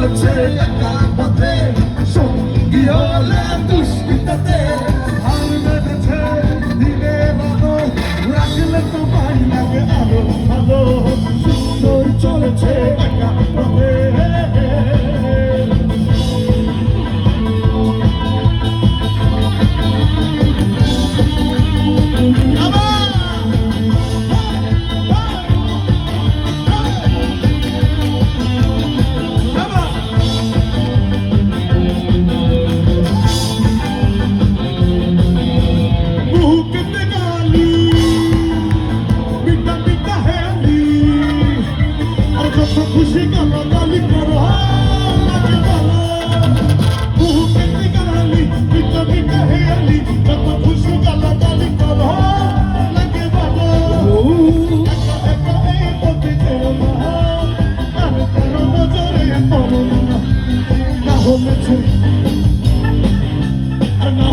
চলেছে একা পথে সঙ্গী হলে দুষ্কৃতাতে হাল বেঁধেছে দিনে বানো রাখলে তো ভাই লাগে আরো ভালো সুন্দর চলেছে একা পথে খুশি গালা গালি করো লাগে ভালো বহু কেটে গালি পিতা পিতা হেয়ালি যত খুশি গালা গালি করো লাগে ভালো একা একা এই পথে যেও না আর কারো নজরে পড়ো না হলে